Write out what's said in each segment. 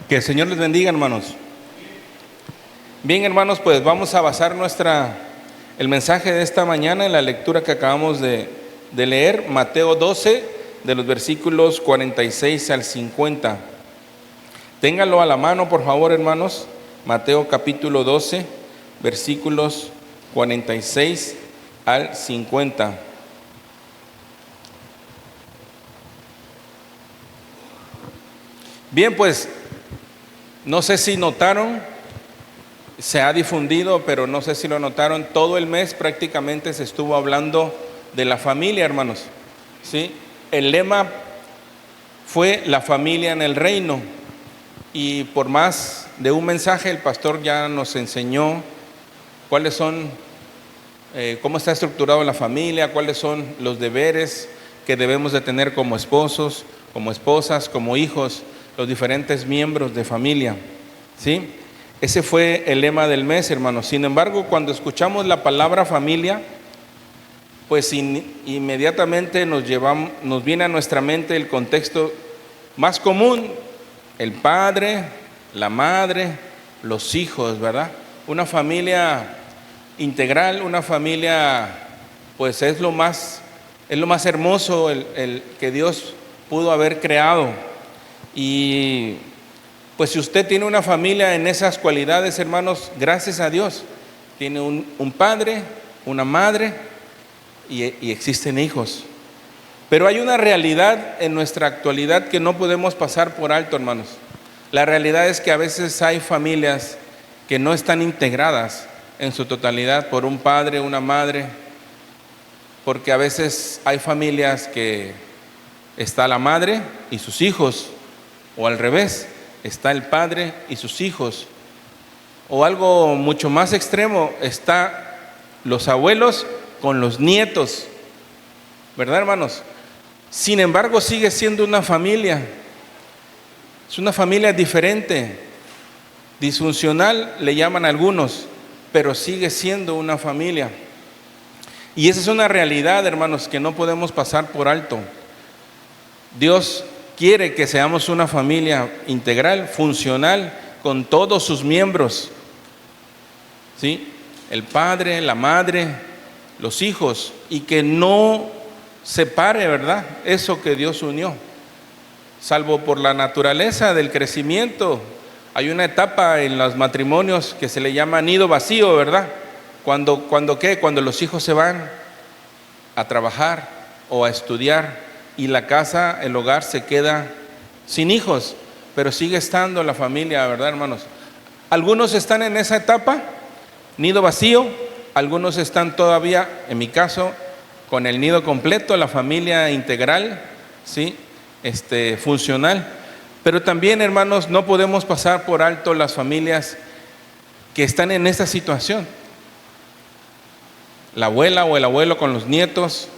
Que el Señor les bendiga, hermanos. Bien, hermanos, pues vamos a basar el mensaje de esta mañana en la lectura que acabamos de leer, Mateo 12, de los versículos 46 al 50. Ténganlo a la mano, por favor, hermanos. Mateo capítulo 12, versículos 46 al 50. Bien, pues no sé si notaron, se ha difundido, pero no sé si lo notaron, todo el mes prácticamente se estuvo hablando de la familia, hermanos. ¿Sí? El lema fue la familia en el reino, y por más de un mensaje el pastor ya nos enseñó cuáles son, cómo está estructurado la familia, cuáles son los deberes que debemos de tener como esposos, como esposas, como hijos, los diferentes miembros de familia. ¿Sí? Ese fue el lema del mes, hermanos. Sin embargo, cuando escuchamos la palabra familia, pues inmediatamente nos viene a nuestra mente el contexto más común: el padre, la madre, los hijos, ¿verdad? Una familia integral, una familia, pues es lo más hermoso el que Dios pudo haber creado. Y pues si usted tiene una familia en esas cualidades, hermanos, gracias a Dios, tiene un padre, una madre y existen hijos. Pero hay una realidad en nuestra actualidad que no podemos pasar por alto, hermanos. La realidad es que a veces hay familias que no están integradas en su totalidad por un padre, una madre, porque a veces hay familias que está la madre y sus hijos, o al revés, está el padre y sus hijos, o algo mucho más extremo, está los abuelos con los nietos, ¿verdad, hermanos? Sin embargo, sigue siendo una familia. Es una familia diferente, disfuncional le llaman algunos, pero sigue siendo una familia. Y esa es una realidad, hermanos, que no podemos pasar por alto. Dios quiere que seamos una familia integral, funcional, con todos sus miembros, ¿sí? El padre, la madre, los hijos, y que no separe, ¿verdad?, eso que Dios unió. Salvo por la naturaleza del crecimiento, hay una etapa en los matrimonios que se le llama nido vacío, ¿verdad? Cuando los hijos se van a trabajar o a estudiar, y la casa, el hogar se queda sin hijos, pero sigue estando la familia, ¿verdad, hermanos? Algunos están en esa etapa, nido vacío, algunos están todavía, en mi caso, con el nido completo, la familia integral, ¿sí? Funcional. Pero también, hermanos, no podemos pasar por alto las familias que están en esta situación. La abuela o el abuelo con los nietos,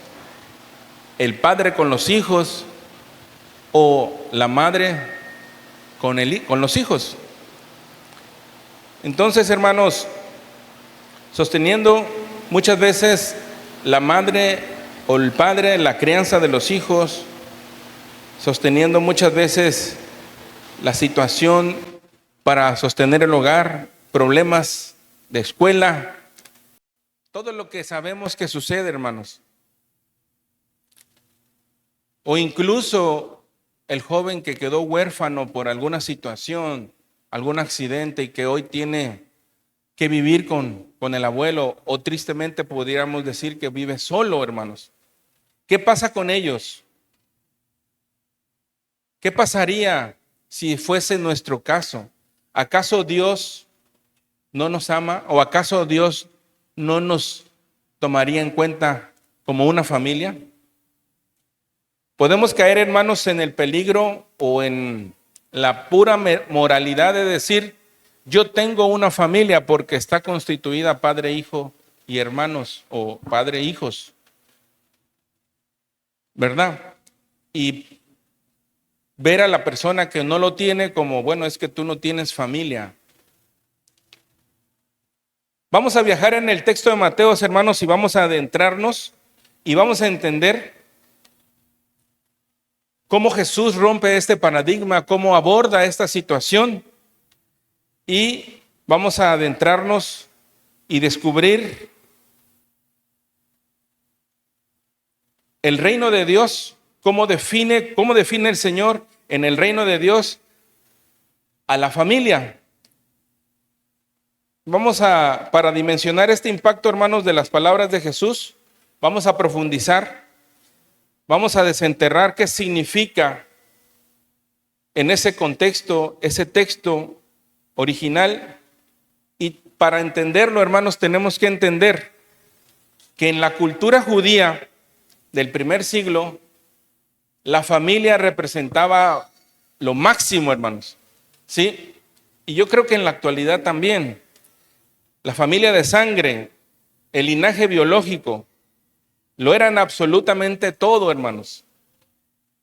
el padre con los hijos, o la madre con los hijos. Entonces, hermanos, sosteniendo muchas veces la madre o el padre la crianza de los hijos, sosteniendo muchas veces la situación para sostener el hogar, problemas de escuela, todo lo que sabemos que sucede, hermanos. O incluso el joven que quedó huérfano por alguna situación, algún accidente, y que hoy tiene que vivir con el abuelo, o tristemente pudiéramos decir que vive solo, hermanos. ¿Qué pasa con ellos? ¿Qué pasaría si fuese nuestro caso? ¿Acaso Dios no nos ama? ¿O acaso Dios no nos tomaría en cuenta como una familia? Podemos caer, hermanos, en el peligro o en la pura moralidad de decir: yo tengo una familia porque está constituida padre, hijo y hermanos, o padre, hijos, ¿verdad? Y ver a la persona que no lo tiene como: bueno, es que tú no tienes familia. Vamos a viajar en el texto de Mateo, hermanos, y vamos a adentrarnos y vamos a entender cómo Jesús rompe este paradigma, cómo aborda esta situación. Y vamos a adentrarnos y descubrir el reino de Dios, cómo define el Señor en el reino de Dios a la familia. Para dimensionar este impacto, hermanos, de las palabras de Jesús, vamos a profundizar, vamos a desenterrar qué significa en ese contexto, ese texto original. Y para entenderlo, hermanos, tenemos que entender que en la cultura judía del primer siglo, la familia representaba lo máximo, hermanos. ¿Sí? Y yo creo que en la actualidad también, la familia de sangre, el linaje biológico, lo eran absolutamente todo, hermanos.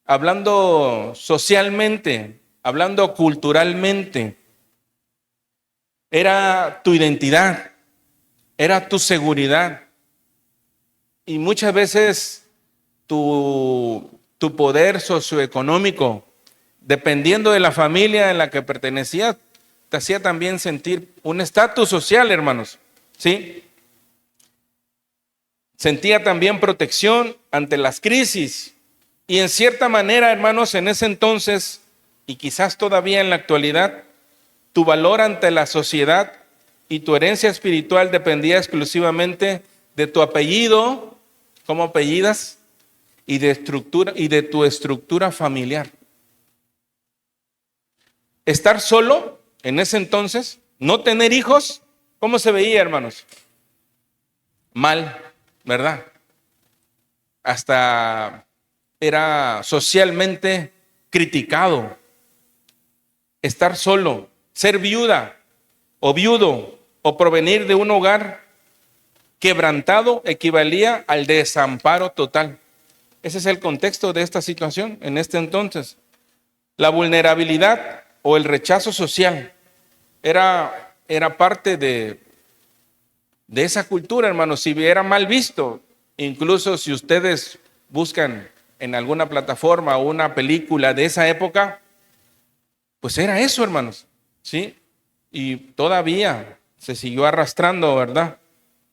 Hablando socialmente, hablando culturalmente, era tu identidad, era tu seguridad. Y muchas veces tu poder socioeconómico, dependiendo de la familia en la que pertenecías, te hacía también sentir un estatus social, hermanos. ¿Sí? Sentía también protección ante las crisis. Y en cierta manera, hermanos, en ese entonces, y quizás todavía en la actualidad, tu valor ante la sociedad y tu herencia espiritual dependía exclusivamente de tu apellido, cómo apellidas, y de tu estructura familiar. Estar solo en ese entonces, no tener hijos, ¿cómo se veía, hermanos? Mal, ¿verdad? Hasta era socialmente criticado. Estar solo, ser viuda o viudo o provenir de un hogar quebrantado equivalía al desamparo total. Ese es el contexto de esta situación en este entonces. La vulnerabilidad o el rechazo social era parte de esa cultura, hermanos. Si era mal visto, incluso si ustedes buscan en alguna plataforma o una película de esa época, pues era eso, hermanos, ¿sí? Y todavía se siguió arrastrando, ¿verdad?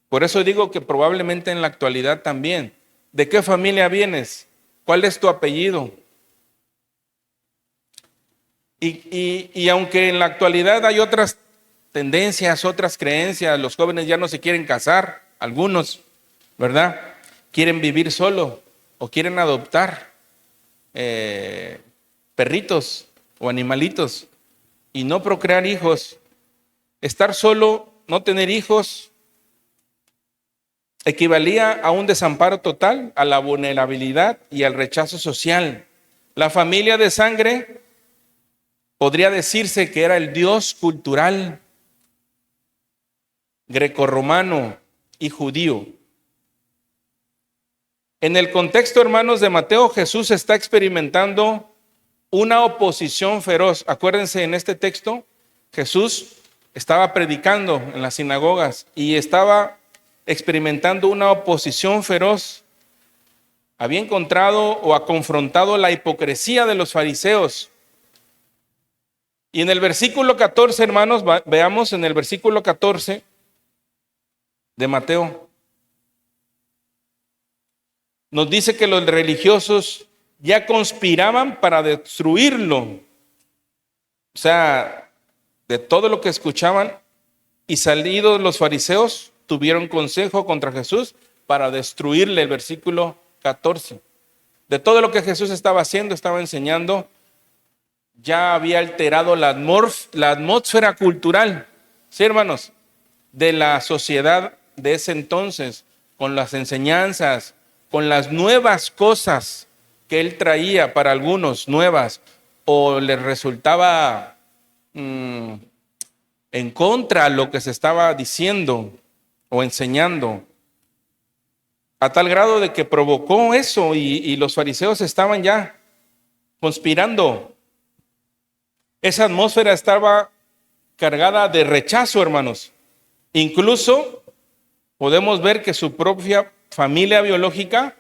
Por eso digo que probablemente en la actualidad también. ¿De qué familia vienes? ¿Cuál es tu apellido? Y aunque en la actualidad hay otras tendencias, otras creencias, los jóvenes ya no se quieren casar, algunos, ¿verdad? Quieren vivir solo o quieren adoptar perritos o animalitos y no procrear hijos. Estar solo, no tener hijos, equivalía a un desamparo total, a la vulnerabilidad y al rechazo social. La familia de sangre podría decirse que era el Dios cultural grecorromano y judío. En el contexto, hermanos, de Mateo, Jesús está experimentando una oposición feroz. Acuérdense, en este texto, Jesús estaba predicando en las sinagogas y estaba experimentando una oposición feroz. Había encontrado o ha confrontado la hipocresía de los fariseos. Y en el versículo 14, hermanos, veamos en el versículo 14 de Mateo. Nos dice que los religiosos ya conspiraban para destruirlo. O sea, de todo lo que escuchaban, y salidos los fariseos, tuvieron consejo contra Jesús para destruirle. El versículo 14. De todo lo que Jesús estaba haciendo, estaba enseñando, ya había alterado la atmósfera cultural, ¿sí, hermanos?, de la sociedad de ese entonces, con las enseñanzas, con las nuevas cosas que él traía, para algunos nuevas, o les resultaba en contra lo que se estaba diciendo o enseñando, a tal grado de que provocó eso y los fariseos estaban ya conspirando. Esa atmósfera estaba cargada de rechazo, hermanos. Incluso podemos ver que su propia familia biológica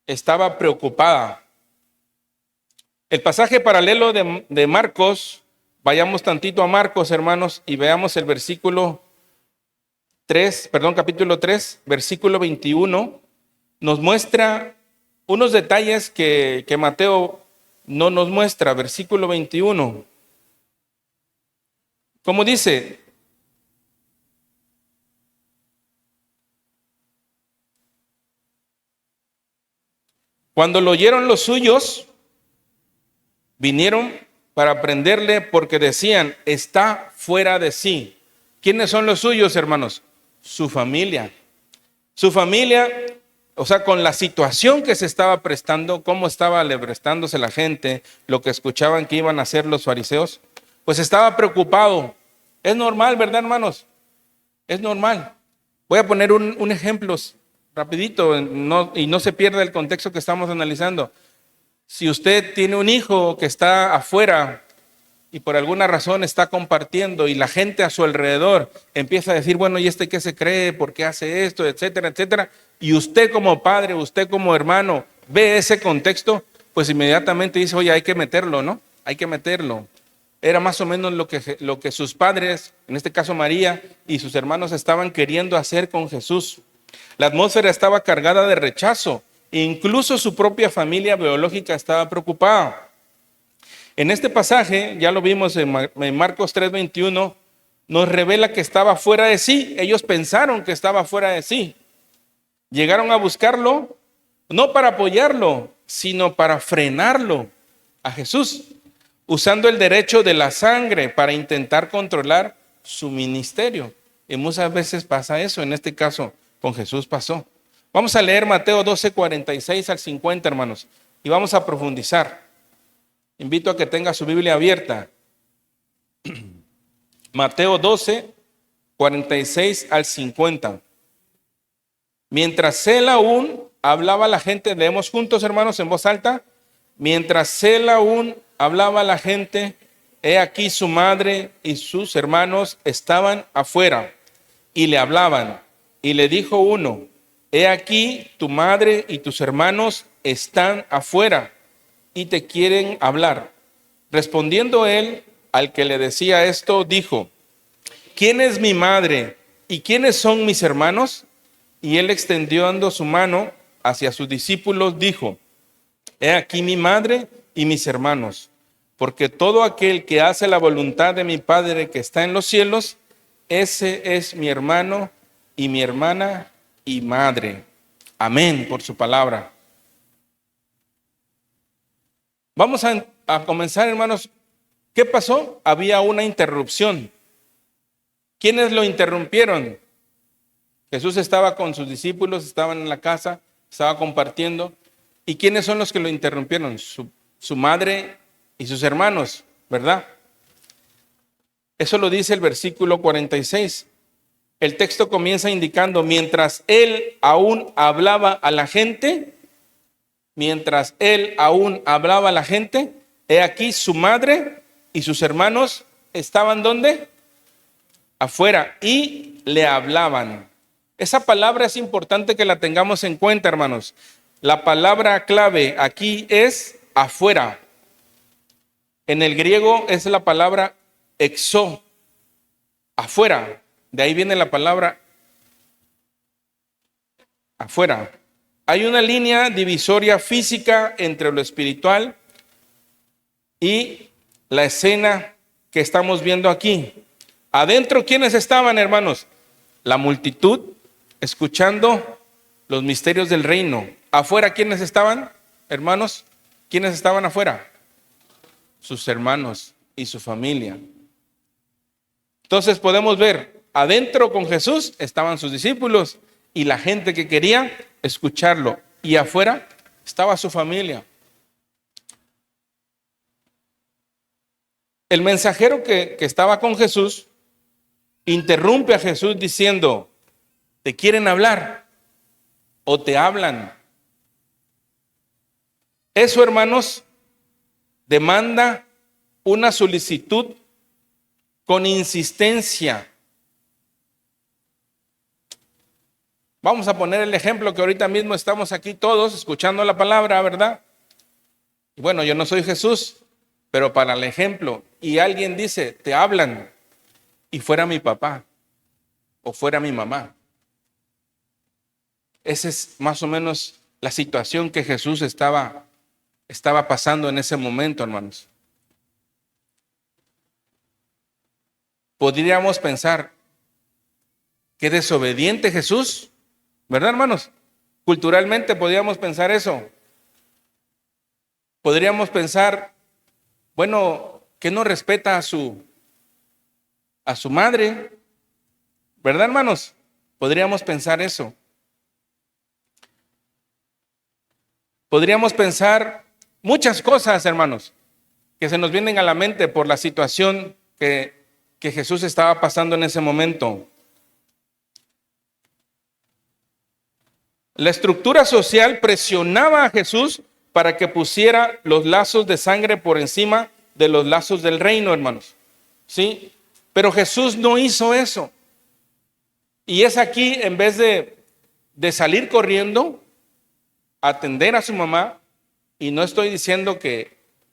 estaba preocupada. El pasaje paralelo de Marcos, vayamos tantito a Marcos, hermanos, y veamos el capítulo 3, versículo 21, nos muestra unos detalles que Mateo no nos muestra. Versículo 21. ¿Cómo dice? Cuando lo oyeron los suyos, vinieron para prenderle porque decían, está fuera de sí. ¿Quiénes son los suyos, hermanos? Su familia. Su familia, o sea, con la situación que se estaba prestando, cómo estaba prestándose la gente, lo que escuchaban que iban a hacer los fariseos, pues estaba preocupado. Es normal, ¿verdad, hermanos? Es normal. Voy a poner un ejemplo rapidito y no se pierda el contexto que estamos analizando. Si usted tiene un hijo que está afuera y por alguna razón está compartiendo y la gente a su alrededor empieza a decir, bueno, ¿y este qué se cree? ¿Por qué hace esto? Etcétera, etcétera. Y usted como padre, usted como hermano ve ese contexto, pues inmediatamente dice, oye, hay que meterlo, ¿no? Hay que meterlo. Era más o menos lo que sus padres, en este caso María y sus hermanos, estaban queriendo hacer con Jesús. La atmósfera estaba cargada de rechazo. Incluso su propia familia biológica estaba preocupada. En este pasaje, ya lo vimos en Marcos 3:21, nos revela que estaba fuera de sí. Ellos pensaron que estaba fuera de sí. Llegaron a buscarlo, no para apoyarlo, sino para frenarlo a Jesús, usando el derecho de la sangre para intentar controlar su ministerio. Y muchas veces pasa eso, en este caso con Jesús pasó. Vamos a leer Mateo 12:46 al 50, hermanos, y vamos a profundizar. Invito a que tenga su Biblia abierta. Mateo 12:46 al 50. Mientras él aún hablaba a la gente, leemos juntos, hermanos, en voz alta. Mientras él aún hablaba a la gente, he aquí su madre y sus hermanos estaban afuera y le hablaban. Y le dijo uno, he aquí tu madre y tus hermanos están afuera y te quieren hablar. Respondiendo él al que le decía esto, dijo, ¿quién es mi madre y quiénes son mis hermanos? Y él extendiendo su mano hacia sus discípulos, dijo, he aquí mi madre y mis hermanos, porque todo aquel que hace la voluntad de mi Padre que está en los cielos, ese es mi hermano y mi hermana y madre. Amén por su palabra. Vamos a comenzar, hermanos. ¿Qué pasó? Había una interrupción. ¿Quiénes lo interrumpieron? Jesús estaba con sus discípulos, estaban en la casa, estaba compartiendo. ¿Y quiénes son los que lo interrumpieron? Su madre y sus hermanos, ¿verdad? Eso lo dice el versículo 46. El texto comienza indicando, mientras él aún hablaba a la gente, he aquí su madre y sus hermanos estaban ¿dónde? Afuera y le hablaban. Esa palabra es importante que la tengamos en cuenta, hermanos. La palabra clave aquí es afuera. En el griego es la palabra exo, afuera. De ahí viene la palabra afuera. Hay una línea divisoria física entre lo espiritual y la escena que estamos viendo aquí. Adentro, ¿quiénes estaban, hermanos? La multitud, escuchando los misterios del reino. Afuera, ¿quiénes estaban, hermanos? ¿Quiénes estaban afuera? Sus hermanos y su familia. Entonces podemos ver, adentro con Jesús estaban sus discípulos y la gente que quería escucharlo. Y afuera estaba su familia. El mensajero que estaba con Jesús interrumpe a Jesús diciendo, ¿te quieren hablar o te hablan? Eso, hermanos, demanda una solicitud con insistencia. Vamos a poner el ejemplo que ahorita mismo estamos aquí todos escuchando la palabra, ¿verdad? Bueno, yo no soy Jesús, pero para el ejemplo, y alguien dice, te hablan, y fuera mi papá o fuera mi mamá. Esa es más o menos la situación que Jesús estaba pasando en ese momento, hermanos. Podríamos pensar, qué desobediente Jesús, ¿verdad, hermanos? Culturalmente podríamos pensar eso. Podríamos pensar, bueno, que no respeta a su madre, ¿verdad, hermanos? Podríamos pensar eso. Podríamos pensar muchas cosas, hermanos, que se nos vienen a la mente por la situación que Jesús estaba pasando en ese momento. La estructura social presionaba a Jesús para que pusiera los lazos de sangre por encima de los lazos del reino, hermanos. ¿Sí? Pero Jesús no hizo eso. Y es aquí, en vez de salir corriendo, atender a su mamá, y no estoy diciendo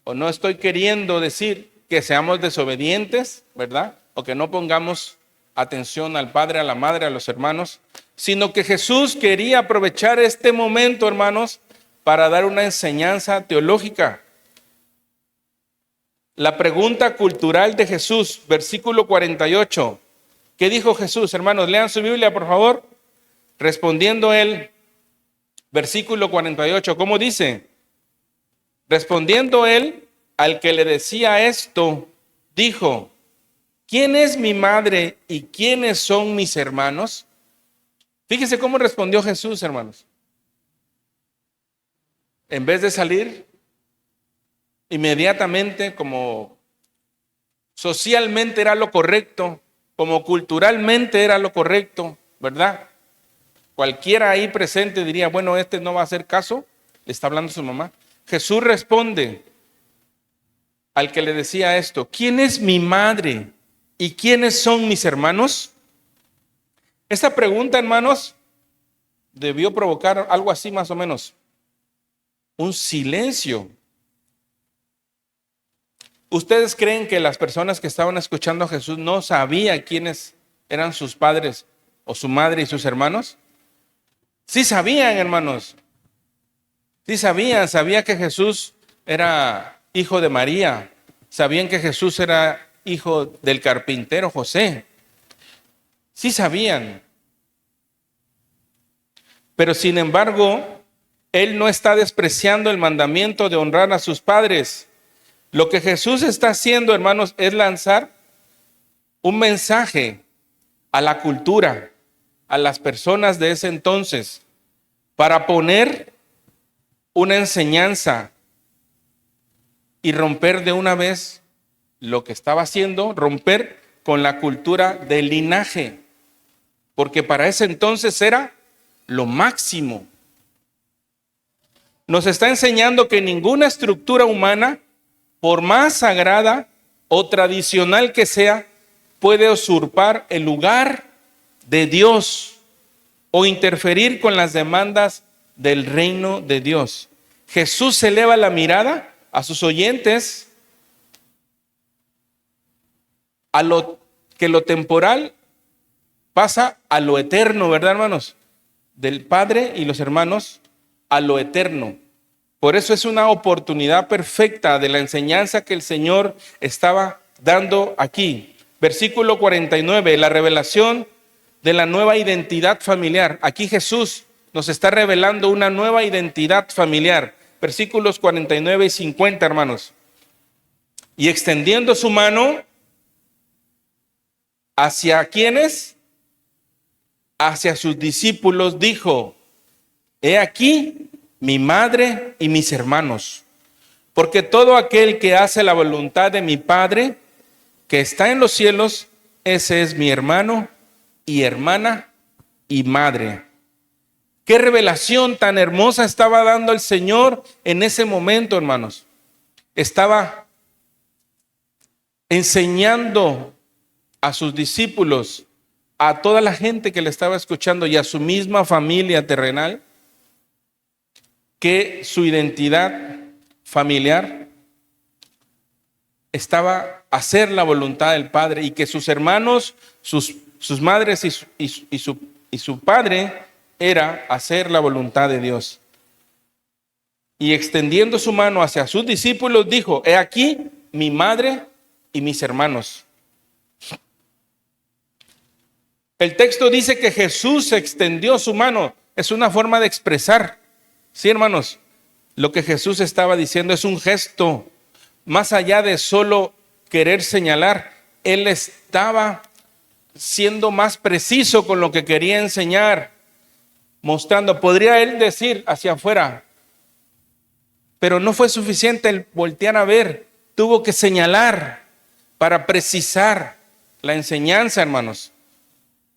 o no estoy queriendo decir que seamos desobedientes, ¿verdad? O que no pongamos atención al padre, a la madre, a los hermanos, sino que Jesús quería aprovechar este momento, hermanos, para dar una enseñanza teológica. La pregunta cultural de Jesús, versículo 48. ¿Qué dijo Jesús? Hermanos, lean su Biblia, por favor. Respondiendo él, versículo 48, ¿cómo dice? Respondiendo él al que le decía esto, dijo, ¿quién es mi madre y quiénes son mis hermanos? Fíjense cómo respondió Jesús, hermanos. En vez de salir inmediatamente, como socialmente era lo correcto, como culturalmente era lo correcto, ¿verdad? Cualquiera ahí presente diría, bueno, este no va a hacer caso, le está hablando su mamá. Jesús responde al que le decía esto, ¿quién es mi madre y quiénes son mis hermanos? Esta pregunta, hermanos, debió provocar algo así más o menos, un silencio. ¿Ustedes creen que las personas que estaban escuchando a Jesús no sabían quiénes eran sus padres o su madre y sus hermanos? Sí sabían, hermanos. Sí sabían que Jesús era hijo de María. Sabían que Jesús era hijo del carpintero José. Sí sabían. Pero sin embargo, él no está despreciando el mandamiento de honrar a sus padres. Lo que Jesús está haciendo, hermanos, es lanzar un mensaje a la cultura, a las personas de ese entonces, para poner una enseñanza y romper de una vez lo que estaba haciendo, romper con la cultura del linaje, porque para ese entonces era lo máximo. Nos está enseñando que ninguna estructura humana, por más sagrada o tradicional que sea, puede usurpar el lugar de Dios o interferir con las demandas del reino de Dios. Jesús eleva la mirada a sus oyentes a lo temporal pasa a lo eterno, ¿verdad, hermanos? Del Padre y los hermanos a lo eterno. Por eso es una oportunidad perfecta de la enseñanza que el Señor estaba dando aquí. Versículo 49, la revelación de la nueva identidad familiar. Aquí Jesús nos está revelando una nueva identidad familiar. Versículos 49 y 50, hermanos. Y extendiendo su mano, ¿hacia quiénes? Hacia sus discípulos dijo, he aquí mi madre y mis hermanos, porque todo aquel que hace la voluntad de mi Padre, que está en los cielos, ese es mi hermano y hermana y madre. Qué revelación tan hermosa estaba dando el Señor en ese momento, hermanos. Estaba enseñando a sus discípulos, a toda la gente que le estaba escuchando y a su misma familia terrenal, que su identidad familiar estaba hacer la voluntad del Padre, y que sus hermanos, sus madres y su padre era hacer la voluntad de Dios. Y extendiendo su mano hacia sus discípulos, dijo: he aquí mi madre y mis hermanos. El texto dice que Jesús extendió su mano. Es una forma de expresar. Sí, hermanos, lo que Jesús estaba diciendo es un gesto. Más allá de solo querer señalar, Él estaba siendo más preciso con lo que quería enseñar, mostrando. Podría Él decir hacia afuera, pero no fue suficiente el voltear a ver. Tuvo que señalar para precisar la enseñanza, hermanos.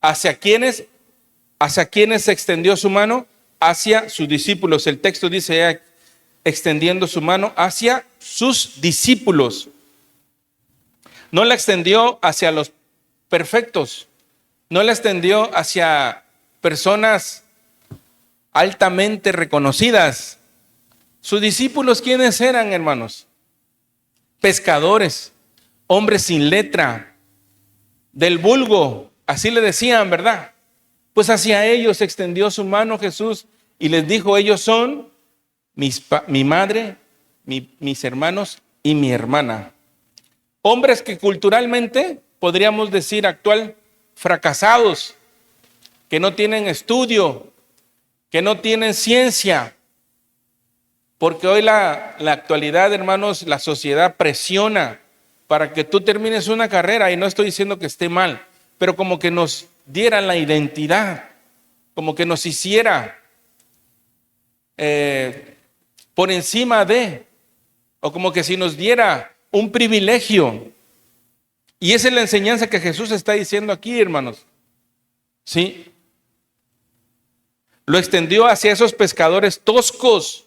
¿Hacia quiénes extendió su mano? Hacia sus discípulos. El texto dice, extendiendo su mano hacia sus discípulos. No la extendió hacia los perfectos. No la extendió hacia personas altamente reconocidas. Sus discípulos, ¿quiénes eran, hermanos? Pescadores, hombres sin letra, del vulgo, así le decían, ¿verdad? Pues hacia ellos extendió su mano Jesús y les dijo: ellos son mi madre, mis hermanos y mi hermana. Hombres que culturalmente, podríamos decir actual, fracasados, que no tienen estudio, que no tienen ciencia. Porque hoy la actualidad, hermanos, la sociedad presiona para que tú termines una carrera, y no estoy diciendo que esté mal, pero como que nos diera la identidad, como que nos hiciera por encima de, o como que si nos diera un privilegio. Y esa es la enseñanza que Jesús está diciendo aquí, hermanos. ¿Sí? Lo extendió hacia esos pescadores toscos,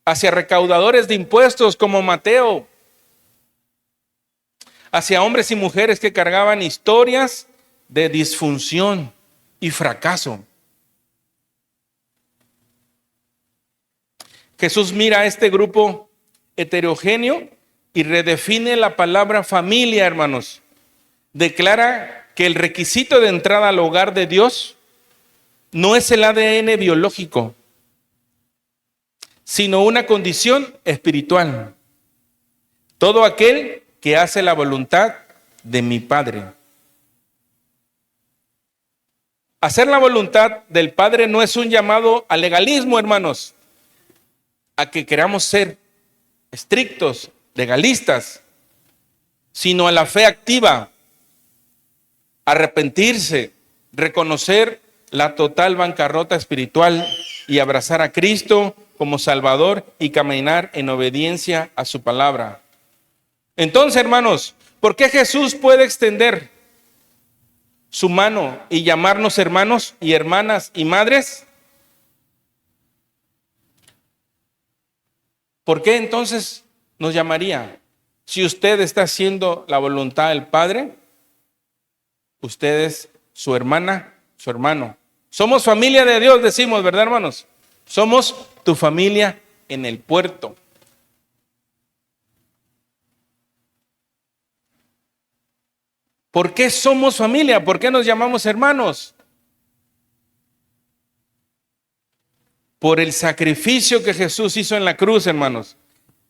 hacia recaudadores de impuestos como Mateo, hacia hombres y mujeres que cargaban historias de disfunción y fracaso. Jesús mira a este grupo heterogéneo y redefine la palabra familia, hermanos. Declara que el requisito de entrada al hogar de Dios no es el ADN biológico, sino una condición espiritual. Todo aquel que hace la voluntad de mi Padre. Hacer la voluntad del Padre no es un llamado al legalismo, hermanos, a que queramos ser estrictos, legalistas, sino a la fe activa, arrepentirse, reconocer la total bancarrota espiritual y abrazar a Cristo como Salvador y caminar en obediencia a su palabra. Entonces, hermanos, ¿por qué Jesús puede extender su mano y llamarnos hermanos y hermanas y madres? ¿Por qué entonces nos llamaría? Si usted está haciendo la voluntad del Padre, usted es su hermana, su hermano. Somos familia de Dios, decimos, ¿verdad, hermanos? Somos tu familia en el puerto. ¿Por qué somos familia? ¿Por qué nos llamamos hermanos? Por el sacrificio que Jesús hizo en la cruz, hermanos.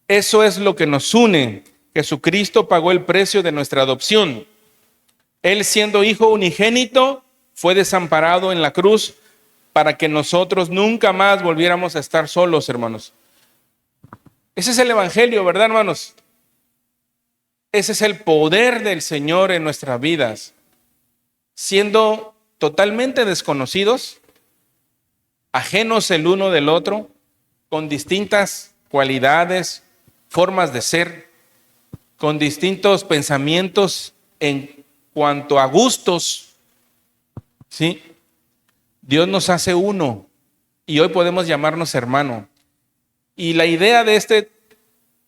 Eso es lo que nos une. Jesucristo pagó el precio de nuestra adopción. Él, siendo hijo unigénito, fue desamparado en la cruz para que nosotros nunca más volviéramos a estar solos, hermanos. Ese es el evangelio, ¿verdad, hermanos? Ese es el poder del Señor en nuestras vidas. Siendo totalmente desconocidos, ajenos el uno del otro, con distintas cualidades, formas de ser, con distintos pensamientos en cuanto a gustos, ¿sí? Dios nos hace uno y hoy podemos llamarnos hermano. Y la idea de este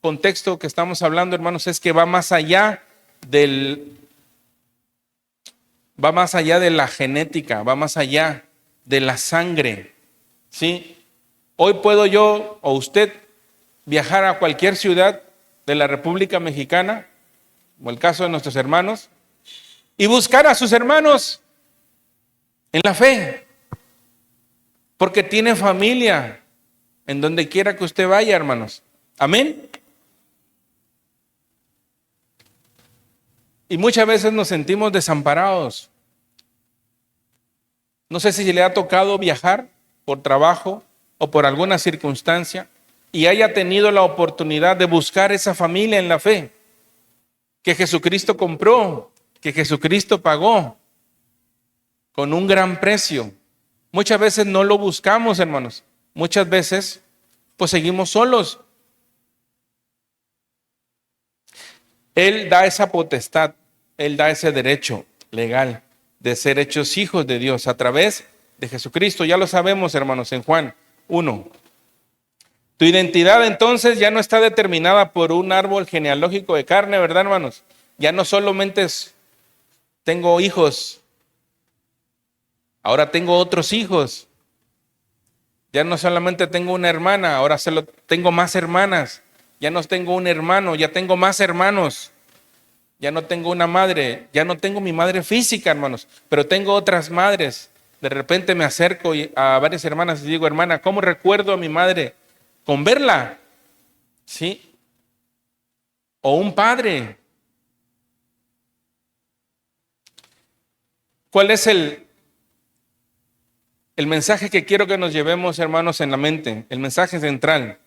contexto que estamos hablando, hermanos, es que va más allá de la genética, va más allá de la sangre, ¿sí? Hoy puedo yo o usted viajar a cualquier ciudad de la República Mexicana, como el caso de nuestros hermanos, y buscar a sus hermanos en la fe, porque tiene familia en donde quiera que usted vaya, hermanos. Amén. Y muchas veces nos sentimos desamparados. No sé si le ha tocado viajar por trabajo o por alguna circunstancia y haya tenido la oportunidad de buscar esa familia en la fe que Jesucristo compró, que Jesucristo pagó con un gran precio. Muchas veces no lo buscamos, hermanos. Muchas veces pues seguimos solos. Él da esa potestad, Él da ese derecho legal de ser hechos hijos de Dios a través de Jesucristo. Ya lo sabemos, hermanos, en Juan 1. Tu identidad entonces ya no está determinada por un árbol genealógico de carne, ¿verdad, hermanos? Ya no solamente tengo hijos, ahora tengo otros hijos. Ya no solamente tengo una hermana, ahora tengo más hermanas. Ya no tengo un hermano, ya tengo más hermanos. Ya no tengo una madre, ya no tengo mi madre física, hermanos, pero tengo otras madres. De repente me acerco a varias hermanas y digo, hermana, ¿cómo recuerdo a mi madre? Con verla, ¿sí? O un padre. ¿Cuál es el mensaje que quiero que nos llevemos, hermanos, en la mente? El mensaje central.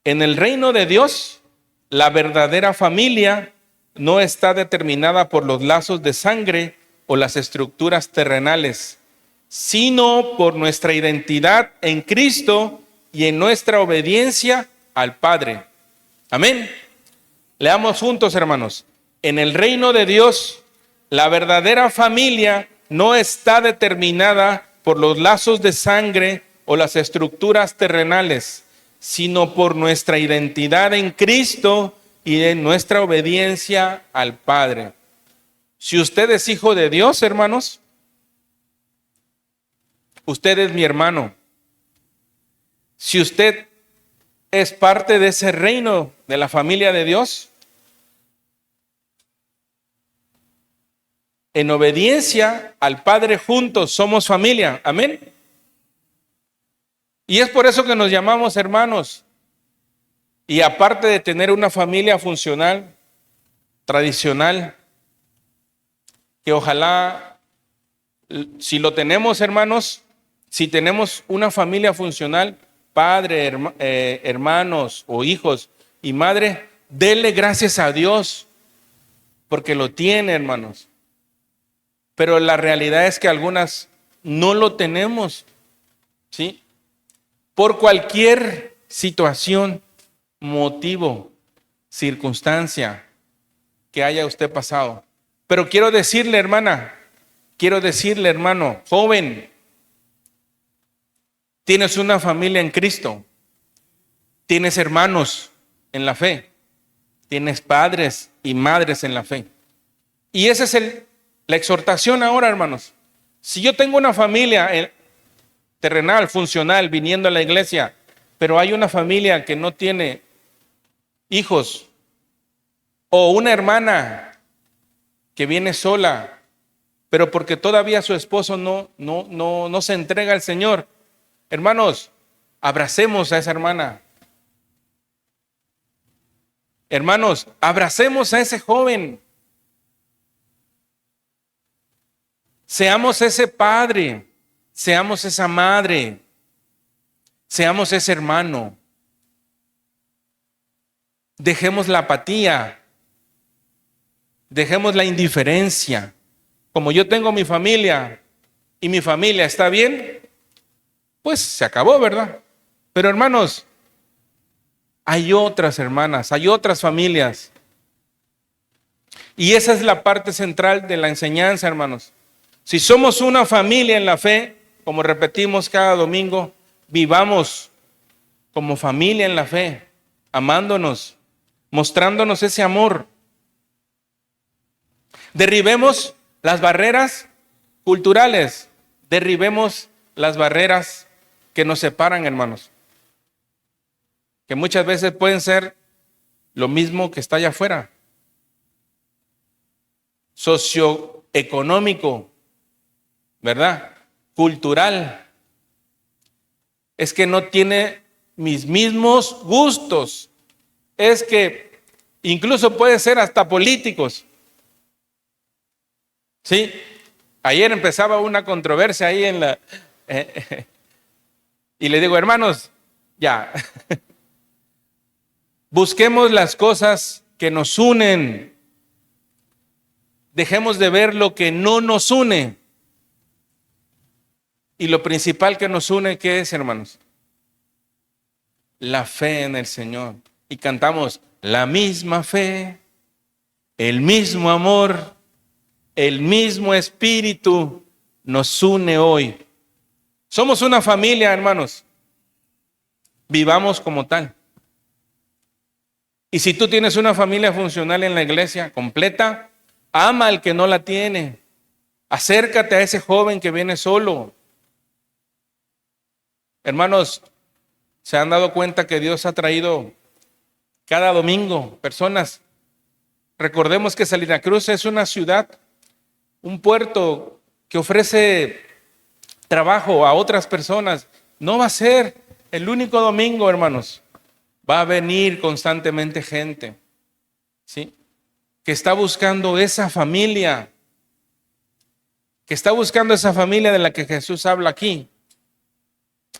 En el reino de Dios, la verdadera familia no está determinada por los lazos de sangre o las estructuras terrenales, sino por nuestra identidad en Cristo y en nuestra obediencia al Padre. Amén. Leamos juntos, hermanos. En el reino de Dios, la verdadera familia no está determinada por los lazos de sangre o las estructuras terrenales, sino por nuestra identidad en Cristo y en nuestra obediencia al Padre. Si usted es hijo de Dios, hermanos, usted es mi hermano. Si usted es parte de ese reino, de la familia de Dios, en obediencia al Padre juntos somos familia. Amén. Y es por eso que nos llamamos hermanos. Y aparte de tener una familia funcional, tradicional, que ojalá, si lo tenemos, hermanos, si tenemos una familia funcional, padre, hermanos o hijos y madre, dele gracias a Dios, porque lo tiene, hermanos. Pero la realidad es que algunas no lo tenemos, ¿sí? Por cualquier situación, motivo, circunstancia que haya usted pasado. Pero quiero decirle, hermana, quiero decirle, hermano, joven, tienes una familia en Cristo, tienes hermanos en la fe, tienes padres y madres en la fe. Y esa es la exhortación ahora, hermanos. Si yo tengo una familia terrenal, funcional, viniendo a la iglesia, pero hay una familia que no tiene hijos, o una hermana que viene sola, pero porque todavía su esposo no se entrega al Señor, hermanos, abracemos a esa hermana. Hermanos, abracemos a ese joven. Seamos ese padre, seamos esa madre, seamos ese hermano. Dejemos la apatía, dejemos la indiferencia. Como yo tengo mi familia y mi familia está bien, pues se acabó, ¿verdad? Pero hermanos, hay otras hermanas, hay otras familias. Y esa es la parte central de la enseñanza, hermanos. Si somos una familia en la fe, como repetimos cada domingo, vivamos como familia en la fe, amándonos, mostrándonos ese amor. Derribemos las barreras culturales, derribemos las barreras que nos separan, hermanos. que muchas veces pueden ser lo mismo que está allá afuera. Socioeconómico, ¿verdad? Cultural. Es que no tiene mis mismos gustos. Es que incluso puede ser hasta políticos. Sí, ayer empezaba una controversia ahí en la... y le digo, hermanos, ya, busquemos las cosas que nos unen. Dejemos de ver lo que no nos une. Y lo principal que nos une, ¿qué es, hermanos? La fe en el Señor. Y cantamos, la misma fe, el mismo amor, el mismo espíritu nos une hoy. Somos una familia, hermanos. Vivamos como tal. Y si tú tienes una familia funcional en la iglesia, completa, ama al que no la tiene. Acércate a ese joven que viene solo. Hermanos, ¿se han dado cuenta que Dios ha traído cada domingo personas? Recordemos que Salina Cruz es una ciudad, un puerto que ofrece trabajo a otras personas. No va a ser el único domingo, hermanos. Va a venir constantemente gente, ¿sí?, que está buscando esa familia, de la que Jesús habla aquí.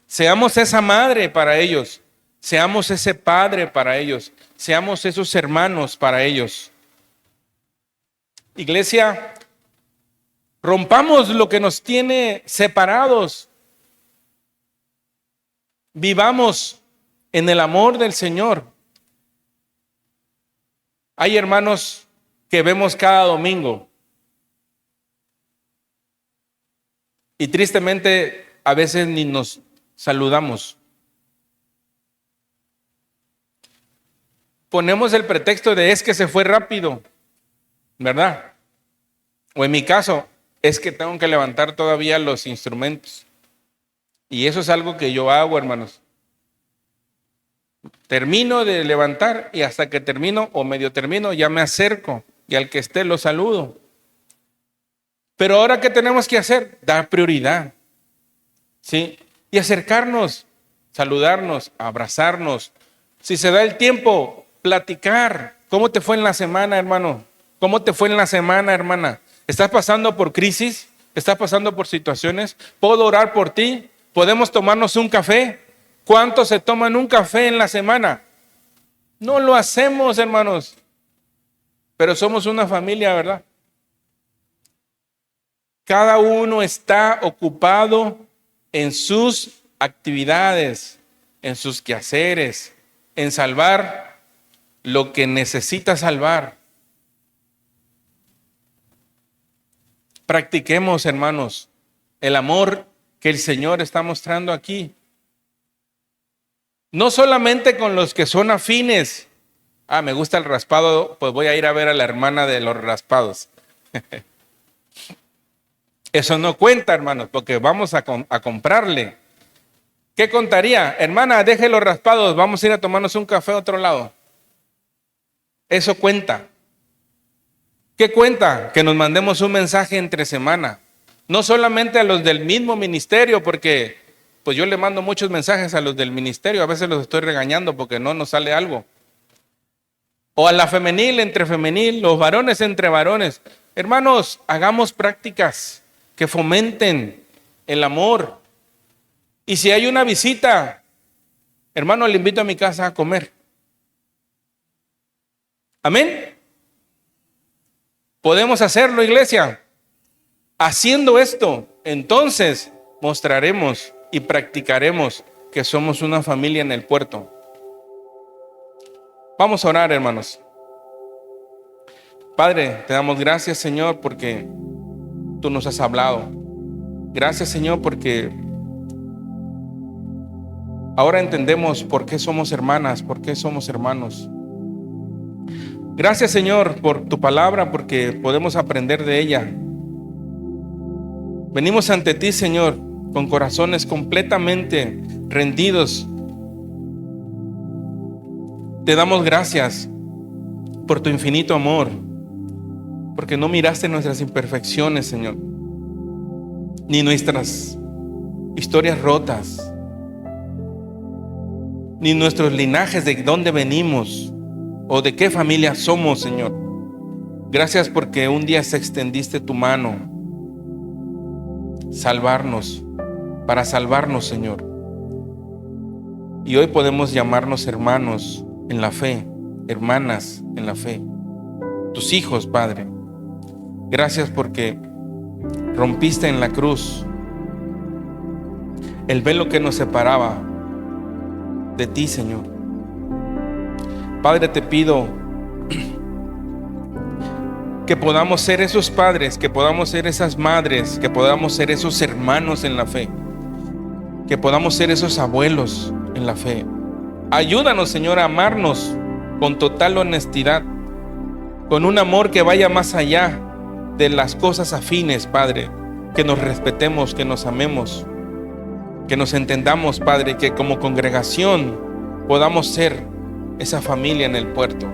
Seamos esa madre para ellos, seamos ese padre para ellos, seamos esos hermanos para ellos. Iglesia, rompamos lo que nos tiene separados. Vivamos en el amor del Señor. Hay hermanos que vemos cada domingo y tristemente a veces ni nos saludamos. Ponemos el pretexto de es que se fue rápido, ¿verdad? O en mi caso, es que tengo que levantar todavía los instrumentos. Y eso es algo que yo hago, hermanos. Termino de levantar y hasta que termino o medio termino ya me acerco y al que esté lo saludo. Pero ahora, ¿qué tenemos que hacer? Dar prioridad, ¿sí? Y acercarnos, saludarnos, abrazarnos. Si se da el tiempo, platicar. ¿Cómo te fue en la semana, hermano? ¿Cómo te fue en la semana, hermana? ¿Estás pasando por crisis? ¿Estás pasando por situaciones? ¿Puedo orar por ti? ¿Podemos tomarnos un café? ¿Cuántos se toman un café en la semana? No lo hacemos, hermanos. Pero somos una familia, ¿verdad? Cada uno está ocupado en sus actividades, en sus quehaceres, en salvar lo que necesita salvar. Practiquemos, hermanos, el amor que el Señor está mostrando aquí. No solamente con los que son afines. Me gusta el raspado, pues voy a ir a ver a la hermana de los raspados. Eso no cuenta, hermanos, porque vamos a comprarle. ¿Qué contaría? Hermana, deje los raspados, vamos a ir a tomarnos un café a otro lado. Eso cuenta. ¿Qué cuenta? Que nos mandemos un mensaje entre semana. No solamente a los del mismo ministerio, porque pues yo le mando muchos mensajes a los del ministerio, a veces los estoy regañando porque no nos sale algo. O a la femenil entre femenil, los varones entre varones. Hermanos, hagamos prácticas que fomenten el amor. Y si hay una visita, hermano, le invito a mi casa a comer. Amén. Podemos hacerlo, iglesia. Haciendo esto, entonces mostraremos y practicaremos que somos una familia en el puerto. Vamos a orar, hermanos. Padre, te damos gracias, Señor, porque tú nos has hablado. Gracias, Señor, porque ahora entendemos por qué somos hermanas, por qué somos hermanos. Gracias, Señor, por tu palabra, porque podemos aprender de ella. Venimos ante ti, Señor, con corazones completamente rendidos Te damos gracias por tu infinito amor, porque no miraste nuestras imperfecciones, Señor, ni nuestras historias rotas, ni nuestros linajes de dónde venimos o de qué familia somos, Señor. Gracias porque un día se extendiste tu mano para salvarnos, Señor. Y hoy podemos llamarnos hermanos en la fe, hermanas en la fe, tus hijos, Padre. Gracias porque rompiste en la cruz el velo que nos separaba de ti, Señor. Padre, te pido que podamos ser esos padres, que podamos ser esas madres, que podamos ser esos hermanos en la fe, que podamos ser esos abuelos en la fe. Ayúdanos, Señor, a amarnos con total honestidad, con un amor que vaya más allá de las cosas afines, Padre. Que nos respetemos, que nos amemos, que nos entendamos, Padre, que como congregación podamos ser esa familia en el puerto.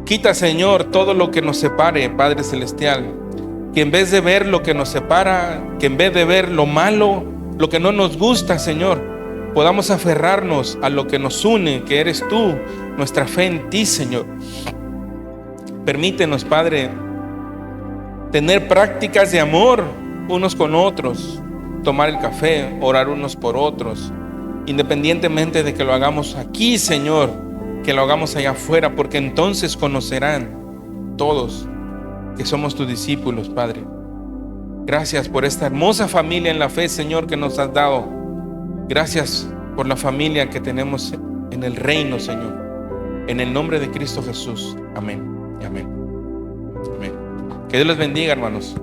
Quita, Señor, todo lo que nos separe, Padre Celestial. Que en vez de ver lo que nos separa, que en vez de ver lo malo, lo que no nos gusta, Señor, podamos aferrarnos a lo que nos une, que eres tú, nuestra fe en ti, Señor. Permítenos, Padre, tener prácticas de amor unos con otros, tomar el café, orar unos por otros, independientemente de que lo hagamos aquí, Señor, que lo hagamos allá afuera, porque entonces conocerán todos que somos tus discípulos, Padre. Gracias por esta hermosa familia en la fe, Señor, que nos has dado. Gracias por la familia que tenemos en el reino, Señor. En el nombre de Cristo Jesús. Amén y amén. Amén. Que Dios les bendiga, hermanos.